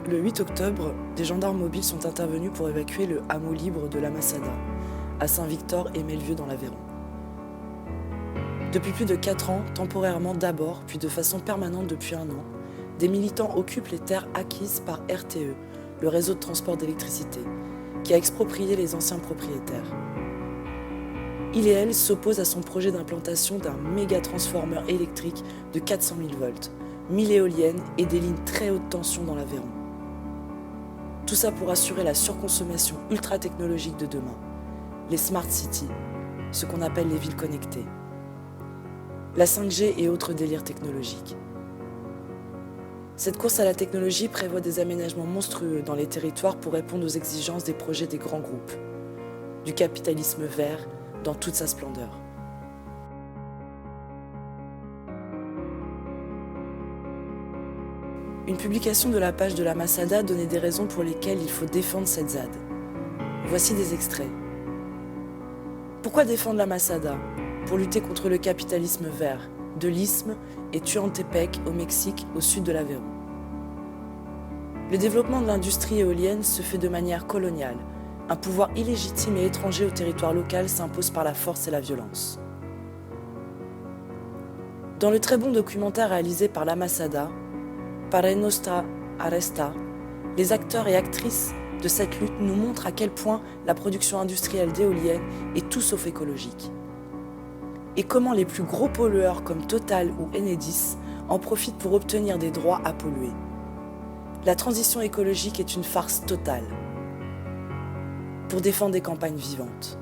Le 8 octobre, des gendarmes mobiles sont intervenus pour évacuer le hameau libre de la Masada, à Saint-Victor et Melvieux dans l'Aveyron. Depuis plus de 4 ans, temporairement d'abord, puis de façon permanente depuis 1 an, des militants occupent les terres acquises par RTE, le réseau de transport d'électricité, qui a exproprié les anciens propriétaires. Il et elle s'opposent à son projet d'implantation d'un méga transformeur électrique de 400 000 volts, 1000 éoliennes et des lignes très haute tension dans l'Aveyron. Tout ça pour assurer la surconsommation ultra-technologique de demain, les smart cities, ce qu'on appelle les villes connectées, la 5G et autres délires technologiques. Cette course à la technologie prévoit des aménagements monstrueux dans les territoires pour répondre aux exigences des projets des grands groupes, du capitalisme vert dans toute sa splendeur. Une publication de la page de la Masada donnait des raisons pour lesquelles il faut défendre cette ZAD. Voici des extraits. Pourquoi défendre la Masada ? Pour lutter contre le capitalisme vert, de l'Istme et Tuantepec au Mexique, au sud de l'Aveyron. Le développement de l'industrie éolienne se fait de manière coloniale. Un pouvoir illégitime et étranger au territoire local s'impose par la force et la violence. Dans le très bon documentaire réalisé par la Masada, Pare Nostra Arresta, les acteurs et actrices de cette lutte nous montrent à quel point la production industrielle d'éoliennes est tout sauf écologique. Et comment les plus gros pollueurs comme Total ou Enedis en profitent pour obtenir des droits à polluer. La transition écologique est une farce totale. Pour défendre des campagnes vivantes.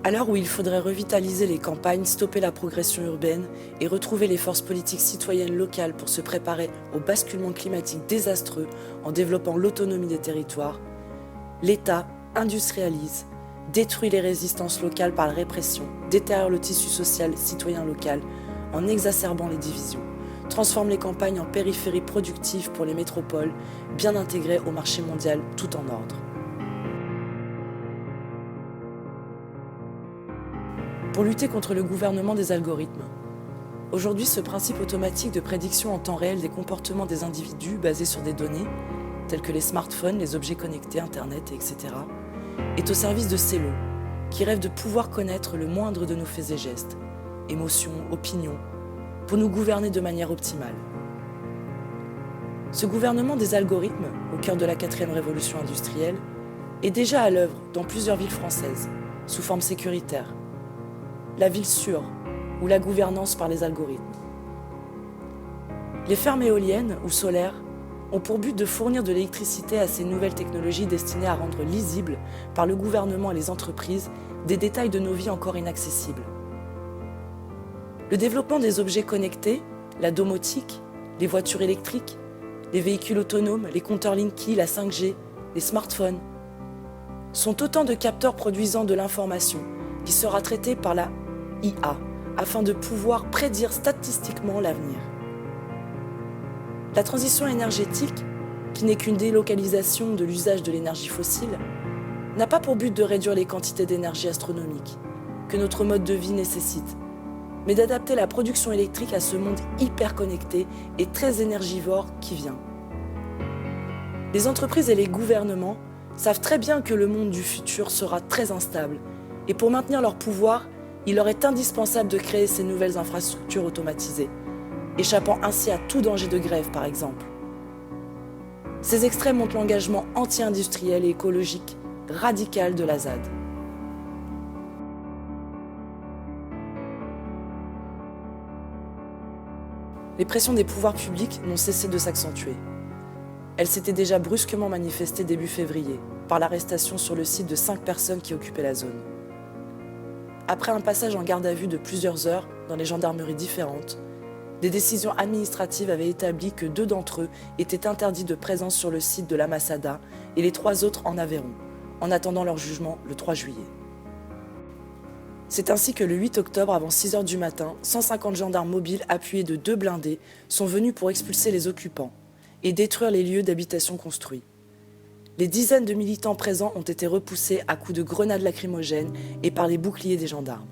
À l'heure où il faudrait revitaliser les campagnes, stopper la progression urbaine et retrouver les forces politiques citoyennes locales pour se préparer au basculement climatique désastreux en développant l'autonomie des territoires, l'État industrialise, détruit les résistances locales par la répression, détériore le tissu social citoyen local en exacerbant les divisions, transforme les campagnes en périphéries productives pour les métropoles, bien intégrées au marché mondial tout en ordre. Pour lutter contre le gouvernement des algorithmes. Aujourd'hui, ce principe automatique de prédiction en temps réel des comportements des individus basés sur des données, tels que les smartphones, les objets connectés, Internet, etc., est au service de ces lots, qui rêvent de pouvoir connaître le moindre de nos faits et gestes, émotions, opinions, pour nous gouverner de manière optimale. Ce gouvernement des algorithmes, au cœur de la 4e révolution industrielle, est déjà à l'œuvre dans plusieurs villes françaises, sous forme sécuritaire. La ville sûre, ou la gouvernance par les algorithmes. Les fermes éoliennes ou solaires ont pour but de fournir de l'électricité à ces nouvelles technologies destinées à rendre lisibles par le gouvernement et les entreprises des détails de nos vies encore inaccessibles. Le développement des objets connectés, la domotique, les voitures électriques, les véhicules autonomes, les compteurs Linky, la 5G, les smartphones, sont autant de capteurs produisant de l'information qui sera traitée par la IA afin de pouvoir prédire statistiquement l'avenir. La transition énergétique, qui n'est qu'une délocalisation de l'usage de l'énergie fossile, n'a pas pour but de réduire les quantités d'énergie astronomiques que notre mode de vie nécessite, mais d'adapter la production électrique à ce monde hyper connecté et très énergivore qui vient. Les entreprises et les gouvernements savent très bien que le monde du futur sera très instable, et pour maintenir leur pouvoir, il leur est indispensable de créer ces nouvelles infrastructures automatisées, échappant ainsi à tout danger de grève par exemple. Ces extraits montrent l'engagement anti-industriel et écologique radical de la ZAD. Les pressions des pouvoirs publics n'ont cessé de s'accentuer. Elles s'étaient déjà brusquement manifestées début février, par l'arrestation sur le site de 5 personnes qui occupaient la zone. Après un passage en garde à vue de plusieurs heures dans les gendarmeries différentes, des décisions administratives avaient établi que 2 d'entre eux étaient interdits de présence sur le site de la Masada et les 3 autres en Aveyron, en attendant leur jugement le 3 juillet. C'est ainsi que le 8 octobre, avant 6h du matin, 150 gendarmes mobiles appuyés de 2 blindés sont venus pour expulser les occupants et détruire les lieux d'habitation construits. Les dizaines de militants présents ont été repoussés à coups de grenades lacrymogènes et par les boucliers des gendarmes.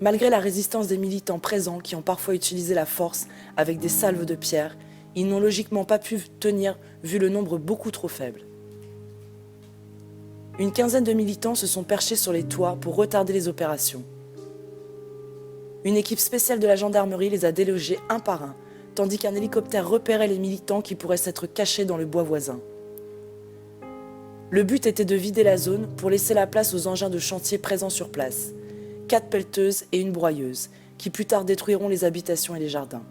Malgré la résistance des militants présents qui ont parfois utilisé la force avec des salves de pierre, Ils n'ont logiquement pas pu tenir vu le nombre beaucoup trop faible. Une quinzaine de militants se sont perchés sur les toits pour retarder les opérations. Une équipe spéciale de la gendarmerie les a délogés un par un, tandis qu'un hélicoptère repérait les militants qui pourraient s'être cachés dans le bois voisin. Le but était de vider la zone pour laisser la place aux engins de chantier présents sur place, 4 pelleteuses et une broyeuse, qui plus tard détruiront les habitations et les jardins.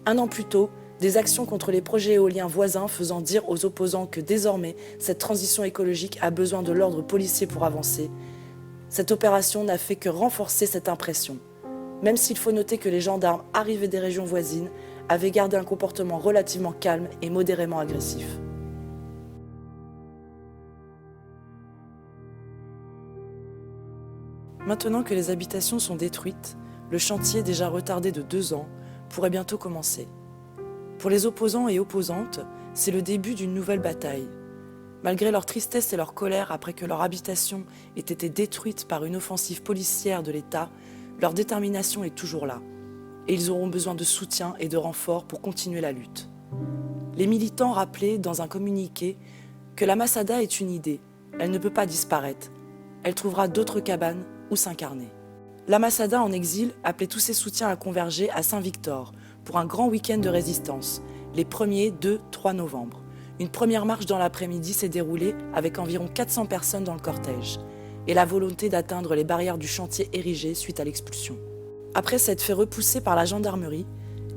Un an plus tôt, des actions contre les projets éoliens voisins faisant dire aux opposants que désormais cette transition écologique a besoin de l'ordre policier pour avancer, cette opération n'a fait que renforcer cette impression, même s'il faut noter que les gendarmes arrivés des régions voisines avaient gardé un comportement relativement calme et modérément agressif. Maintenant que les habitations sont détruites, le chantier, déjà retardé de 2 ans, pourrait bientôt commencer. Pour les opposants et opposantes, c'est le début d'une nouvelle bataille. Malgré leur tristesse et leur colère après que leur habitation ait été détruite par une offensive policière de l'État, leur détermination est toujours là. Et ils auront besoin de soutien et de renforts pour continuer la lutte. Les militants rappelaient dans un communiqué que la Masada est une idée, elle ne peut pas disparaître. Elle trouvera d'autres cabanes où s'incarner. La Masada en exil appelait tous ses soutiens à converger à Saint-Victor pour un grand week-end de résistance, les 1er, 2, 3 novembre. Une première marche dans l'après-midi s'est déroulée avec environ 400 personnes dans le cortège et la volonté d'atteindre les barrières du chantier érigé suite à l'expulsion. Après s'être fait repousser par la gendarmerie,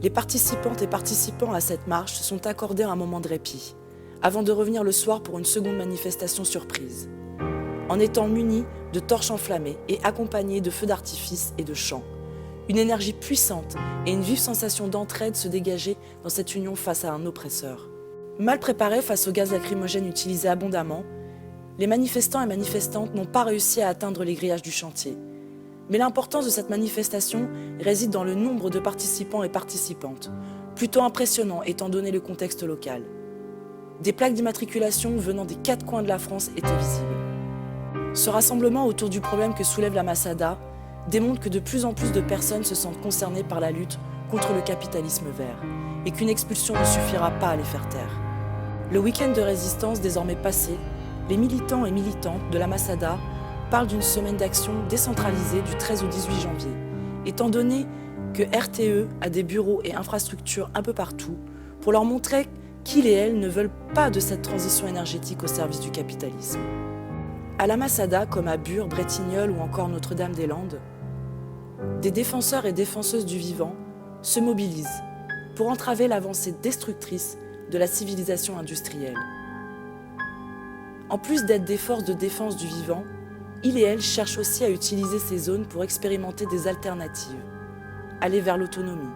les participantes et participants à cette marche se sont accordés un moment de répit, avant de revenir le soir pour une seconde manifestation surprise. En étant munis de torches enflammées et accompagnés de feux d'artifice et de chants. Une énergie puissante et une vive sensation d'entraide se dégageaient dans cette union face à un oppresseur. Mal préparés face au gaz lacrymogène utilisé abondamment, les manifestants et manifestantes n'ont pas réussi à atteindre les grillages du chantier. Mais l'importance de cette manifestation réside dans le nombre de participants et participantes, plutôt impressionnant étant donné le contexte local. Des plaques d'immatriculation venant des 4 coins de la France étaient visibles. Ce rassemblement autour du problème que soulève la Masada démontre que de plus en plus de personnes se sentent concernées par la lutte contre le capitalisme vert et qu'une expulsion ne suffira pas à les faire taire. Le week-end de résistance désormais passé, les militants et militantes de la Masada parlent d'une semaine d'action décentralisée du 13 au 18 janvier, étant donné que RTE a des bureaux et infrastructures un peu partout pour leur montrer qu'ils et elles ne veulent pas de cette transition énergétique au service du capitalisme. À la Masada, comme à Bure, Bretignolles ou encore Notre-Dame-des-Landes, des défenseurs et défenseuses du vivant se mobilisent pour entraver l'avancée destructrice de la civilisation industrielle. En plus d'être des forces de défense du vivant, ils et elles cherchent aussi à utiliser ces zones pour expérimenter des alternatives, aller vers l'autonomie.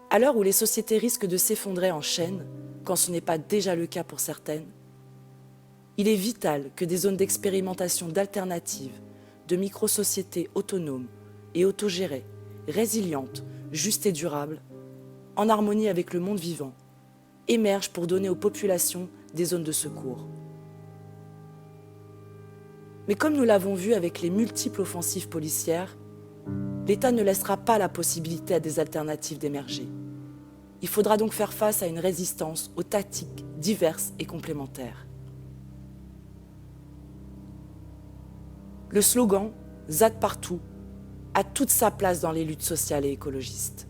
À l'heure où les sociétés risquent de s'effondrer en chaîne, quand ce n'est pas déjà le cas pour certaines, il est vital que des zones d'expérimentation d'alternatives, de micro-sociétés autonomes et autogérées, résilientes, justes et durables, en harmonie avec le monde vivant, émergent pour donner aux populations des zones de secours. Mais comme nous l'avons vu avec les multiples offensives policières, l'État ne laissera pas la possibilité à des alternatives d'émerger. Il faudra donc faire face à une résistance aux tactiques diverses et complémentaires. Le slogan « ZAD partout » a toute sa place dans les luttes sociales et écologistes.